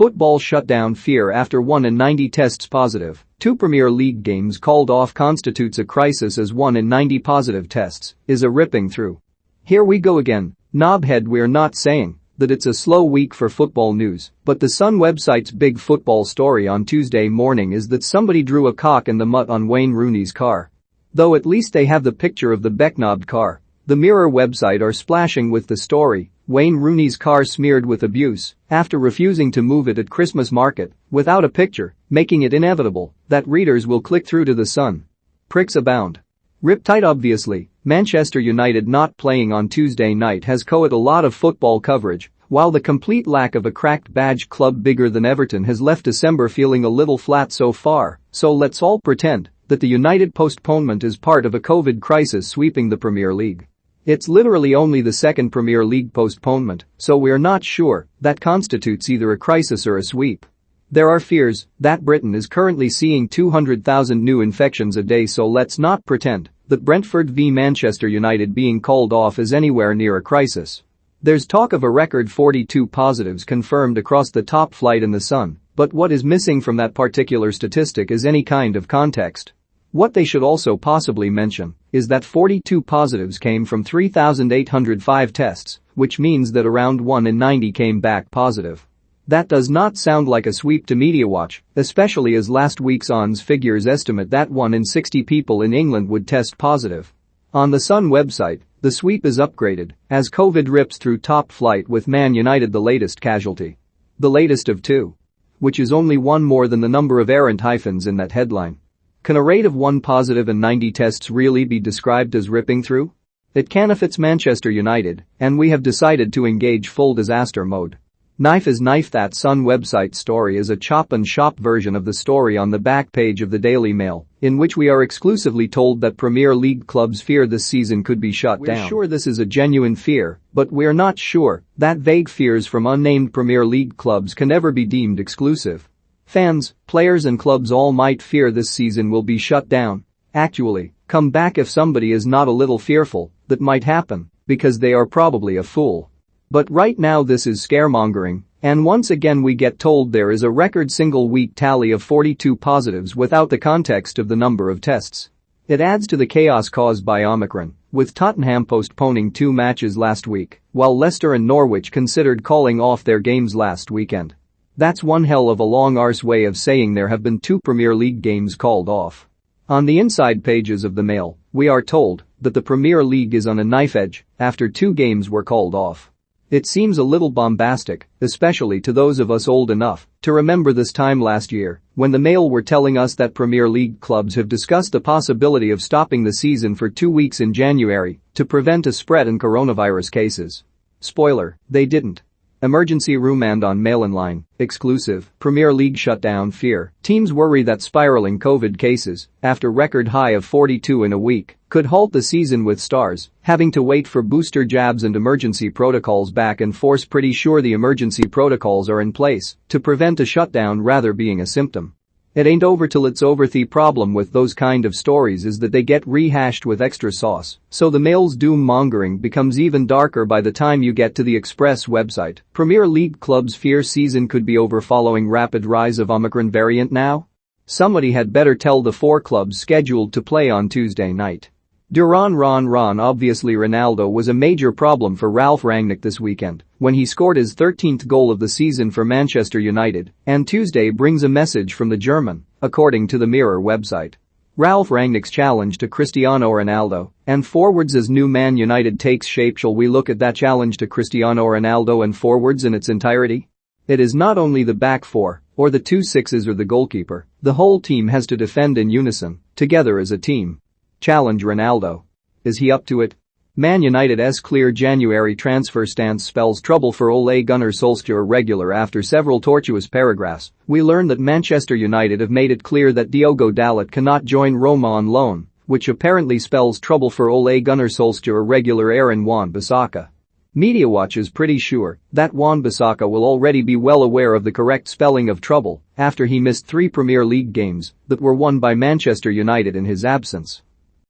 Football shutdown fear after 1 in 90 tests positive. 2 Premier League games called off constitutes a crisis as 1 in 90 positive tests is a ripping through. Here we go again, knobhead. We're not saying that it's a slow week for football news, but the Sun website's big football story on Tuesday morning is that somebody drew a cock in the mutt on Wayne Rooney's car. Though at least they have the picture of the becknobbed car. The Mirror website are splashing with the story, Wayne Rooney's car smeared with abuse after refusing to move it at Christmas market without a picture, making it inevitable that readers will click through to the Sun. Pricks abound. Riptide. Obviously, Manchester United not playing on Tuesday night has caught a lot of football coverage, while the complete lack of a cracked badge club bigger than Everton has left December feeling a little flat so far, so let's all pretend that the United postponement is part of a COVID crisis sweeping the Premier League. It's literally only the second Premier League postponement, so we're not sure that constitutes either a crisis or a sweep. There are fears that Britain is currently seeing 200,000 new infections a day, so let's not pretend that Brentford v Manchester United being called off is anywhere near a crisis. There's talk of a record 42 positives confirmed across the top flight in the Sun, but what is missing from that particular statistic is any kind of context. What they should also possibly mention is that 42 positives came from 3,805 tests, which means that around 1 in 90 came back positive. That does not sound like a sweep to MediaWatch, especially as last week's ONS figures estimate that 1 in 60 people in England would test positive. On the Sun website, the sweep is upgraded as COVID rips through top flight with Man United the latest casualty. The latest of 2. Which is only 1 more than the number of errant hyphens in that headline. Can a rate of 1 positive and 90 tests really be described as ripping through? It can if it's Manchester United, and we have decided to engage full disaster mode. Knife is knife. That Sun website story is a chop and shop version of the story on the back page of the Daily Mail, in which we are exclusively told that Premier League clubs fear this season could be shut down. We're sure this is a genuine fear, but we're not sure that vague fears from unnamed Premier League clubs can ever be deemed exclusive. Fans, players and clubs all might fear this season will be shut down. Actually, come back if somebody is not a little fearful that might happen, because they are probably a fool. But right now this is scaremongering, and once again we get told there is a record single-week tally of 42 positives without the context of the number of tests. It adds to the chaos caused by Omicron, with Tottenham postponing 2 matches last week, while Leicester and Norwich considered calling off their games last weekend. That's one hell of a long arse way of saying there have been 2 Premier League games called off. On the inside pages of the Mail, we are told that the Premier League is on a knife edge after 2 games were called off. It seems a little bombastic, especially to those of us old enough to remember this time last year when the Mail were telling us that Premier League clubs have discussed the possibility of stopping the season for 2 weeks in January to prevent a spread in coronavirus cases. Spoiler, they didn't. Emergency room. And on Mail Online, exclusive, Premier League shutdown fear. Teams worry that spiraling COVID cases, after record high of 42 in a week, could halt the season with Stars having to wait for booster jabs and emergency protocols back in force. Pretty sure the emergency protocols are in place to prevent a shutdown rather being a symptom. It ain't over till it's over. The problem with those kind of stories is that they get rehashed with extra sauce, so the Mail's doom-mongering becomes even darker by the time you get to the Express website. Premier League clubs fear season could be over following rapid rise of Omicron variant now? Somebody had better tell the 4 clubs scheduled to play on Tuesday night. Ron. Obviously Ronaldo was a major problem for Ralf Rangnick this weekend when he scored his 13th goal of the season for Manchester United, and Tuesday brings a message from the German, according to the Mirror website. Ralf Rangnick's challenge to Cristiano Ronaldo and forwards as new Man United takes shape. Shall we look at that challenge to Cristiano Ronaldo and forwards in its entirety? It is not only the back 4, or the 2 sixes or the goalkeeper, the whole team has to defend in unison, together as a team. Challenge Ronaldo. Is he up to it? Man United's clear January transfer stance spells trouble for Ole Gunnar Solskjaer. Regular. After several tortuous paragraphs, we learn that Manchester United have made it clear that Diogo Dalot cannot join Roma on loan, which apparently spells trouble for Ole Gunnar Solskjaer. Regular. Aaron Wan-Bissaka. MediaWatch is pretty sure that Wan-Bissaka will already be well aware of the correct spelling of trouble after he missed 3 Premier League games that were won by Manchester United in his absence.